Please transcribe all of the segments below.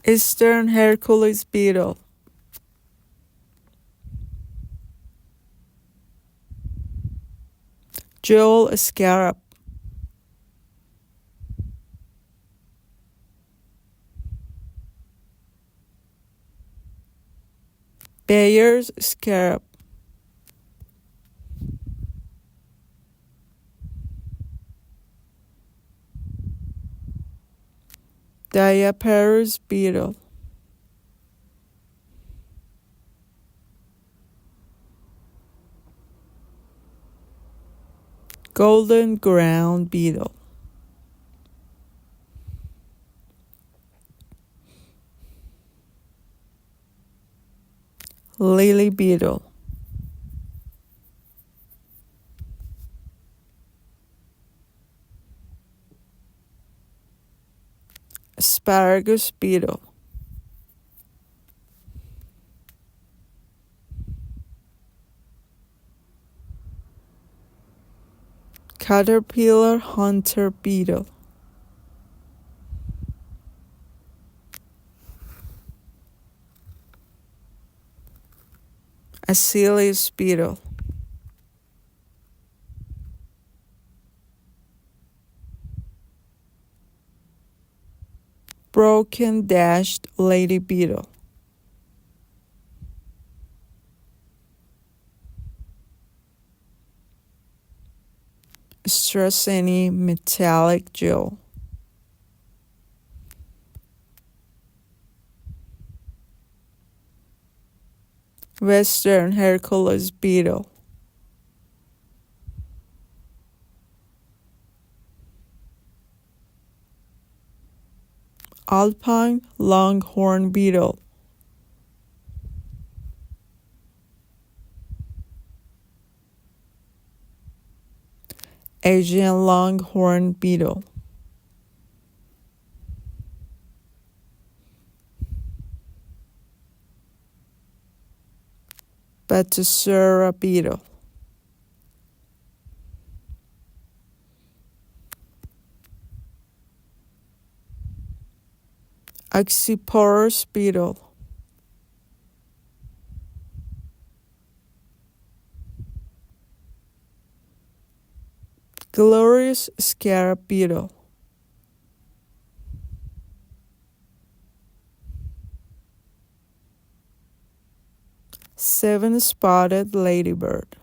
Eastern Hercules beetle. Jewel scarab. Bayer's scarab. Diaper's beetle. Golden ground beetle. Lily beetle. Asparagus beetle. Caterpillar hunter beetle. Asilius beetle. Broken dashed lady beetle. Strasseni metallic jewel. Western Hercules beetle. Alpine longhorn beetle. Asian longhorn beetle. Batasura beetle. Oxyporus beetle. Glorious scarab beetle. Seven-spotted ladybird.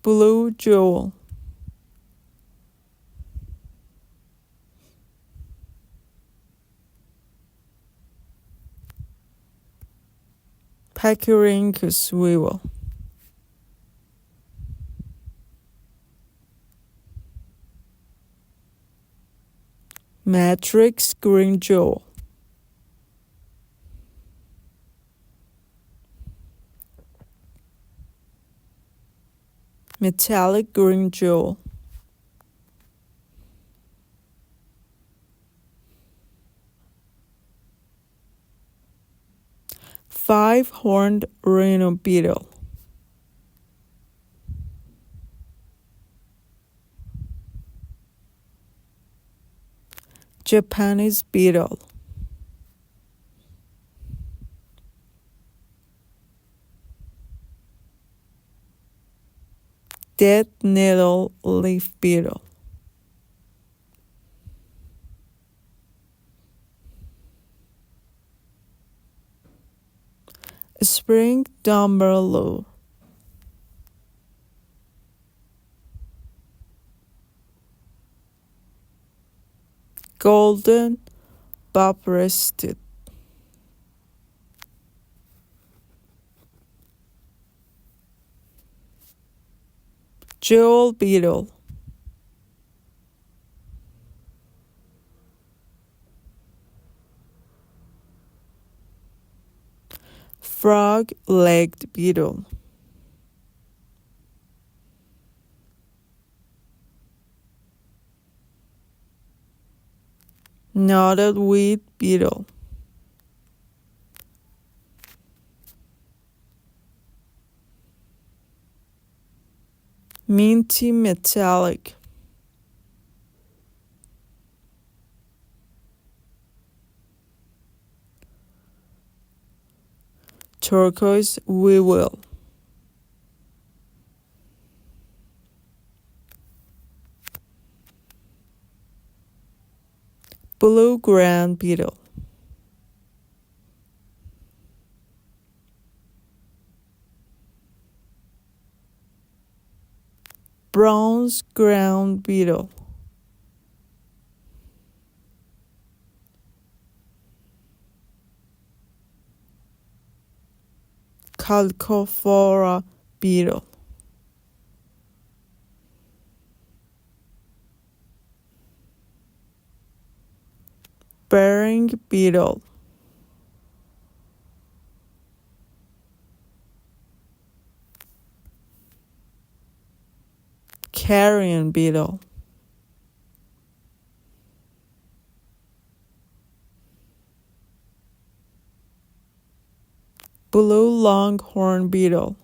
Blue jewel. Pachyrhynchus weevil. Matrix green jewel. Metallic green jewel. Five-horned rhino beetle. Japanese beetle. Dead needle leaf beetle. Spring dumberlure. Golden bob-breasted. Jewel beetle. Frog-legged beetle. Knotted weed beetle. minty metallic, turquoise weevil, blue ground beetle, bronze ground beetle, calcophora beetle, bearing beetle, carrion beetle, blue longhorn beetle,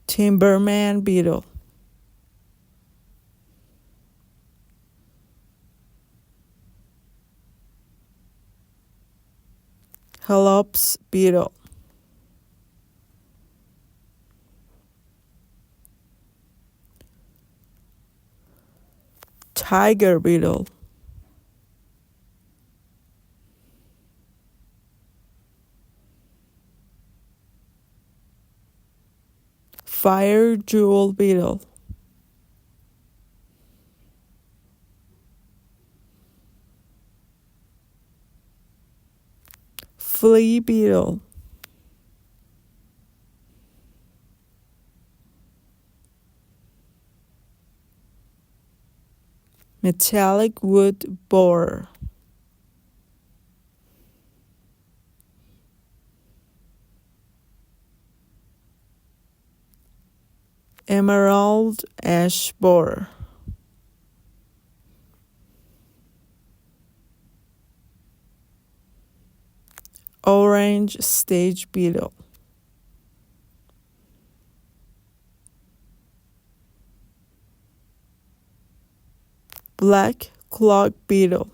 timberman beetle, Halops beetle, tiger beetle, fire jewel beetle, flea beetle, metallic wood borer, emerald ash borer, orange stage beetle, black clog beetle,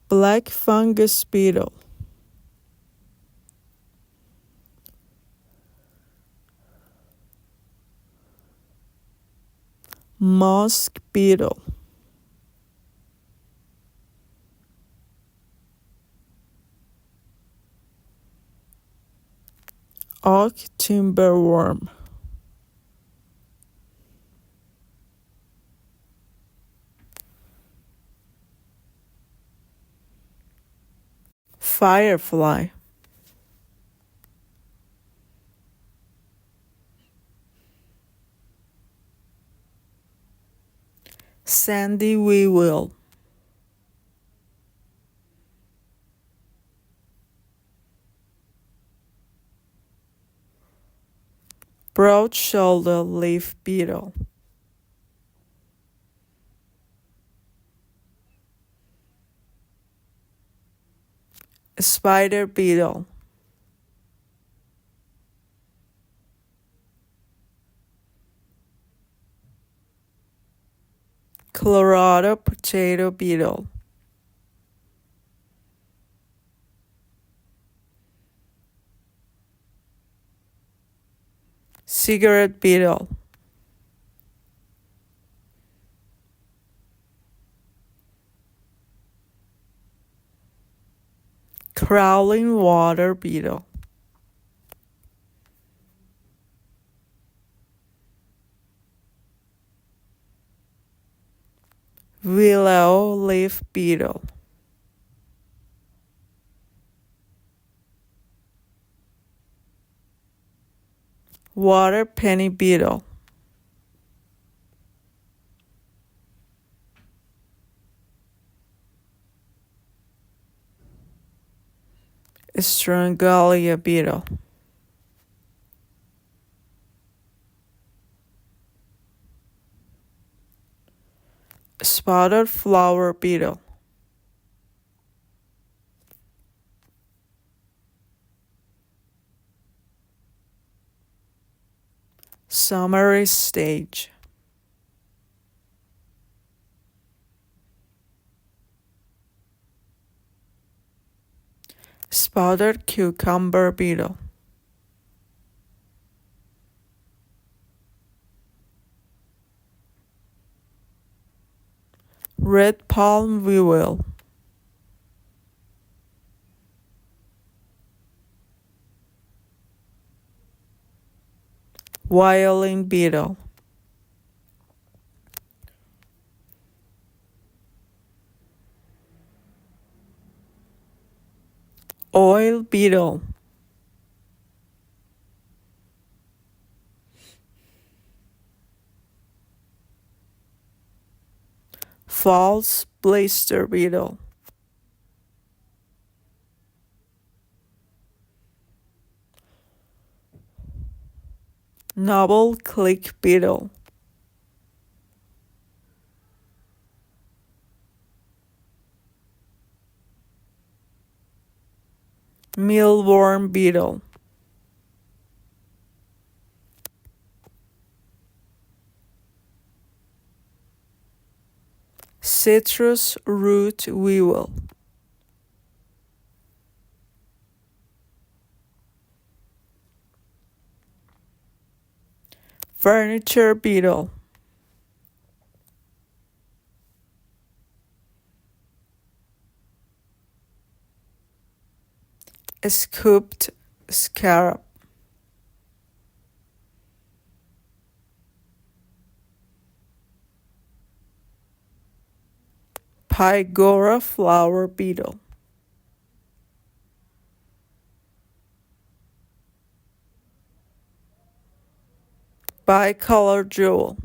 black fungus beetle, musk beetle, oak timberworm, firefly, sandy weevil, broad shoulder leaf beetle, spider beetle, Colorado potato beetle, cigarette beetle, crawling water beetle, willow leaf beetle, water penny beetle, Strongylia beetle, Spotted flower beetle. Summary stage. Spotted cucumber beetle. Red palm weevil. Violin beetle. Oil beetle. False blister beetle. Double click beetle. Mealworm beetle. Citrus root weevil. Furniture beetle. Scooped scarab. Pygora flower beetle. Bicolor jewel.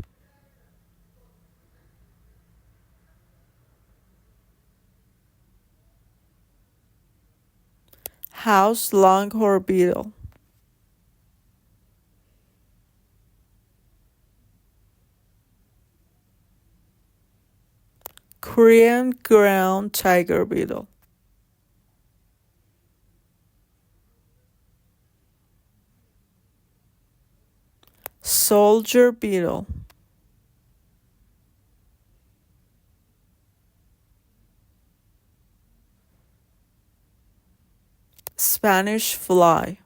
House longhorn beetle. Korean ground tiger beetle. Soldier beetle. Spanish fly.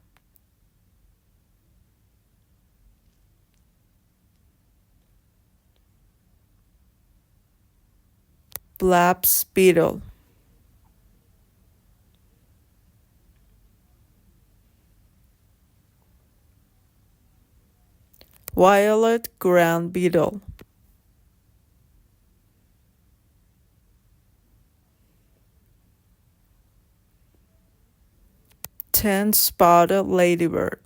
Blaps beetle. Violet ground beetle. Ten-spotted ladybird.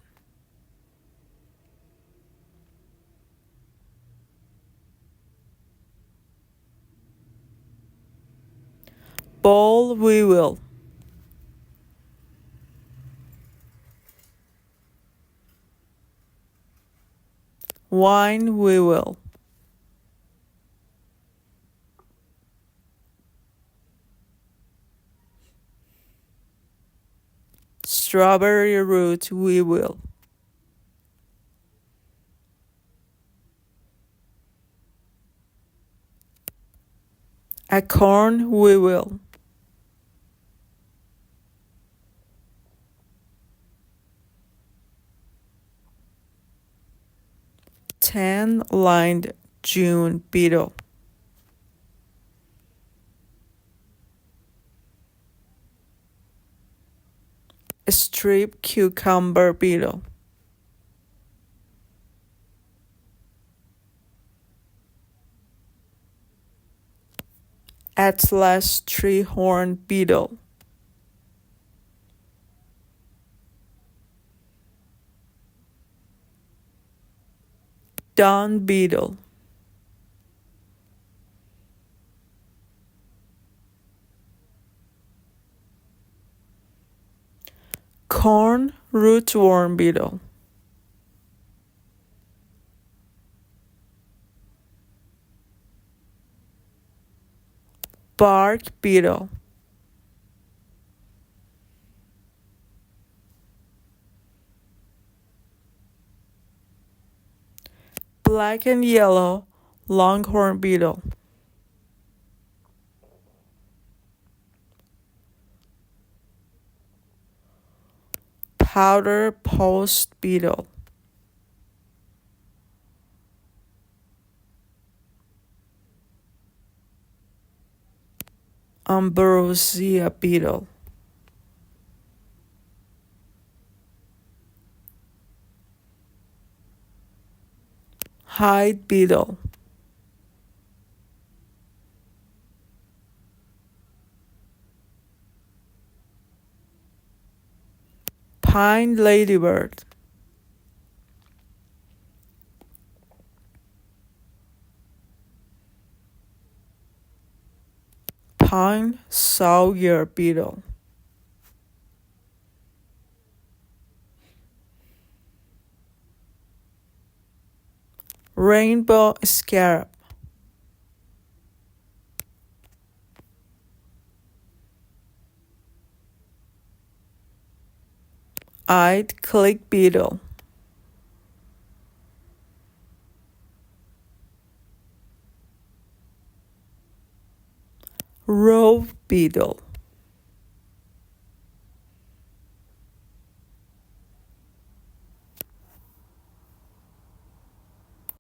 Boll weevil. Wine weevil. Strawberry root weevil. Acorn weevil. Tan-lined June beetle. Strip cucumber beetle. Atlas treehorn beetle. Dawn beetle. Corn rootworm beetle. bark beetle, black and yellow longhorn beetle, powder post beetle, ambrosia beetle, hide beetle, pine ladybird, pine sawyer beetle, rainbow scarab, eyed click beetle, roe beetle,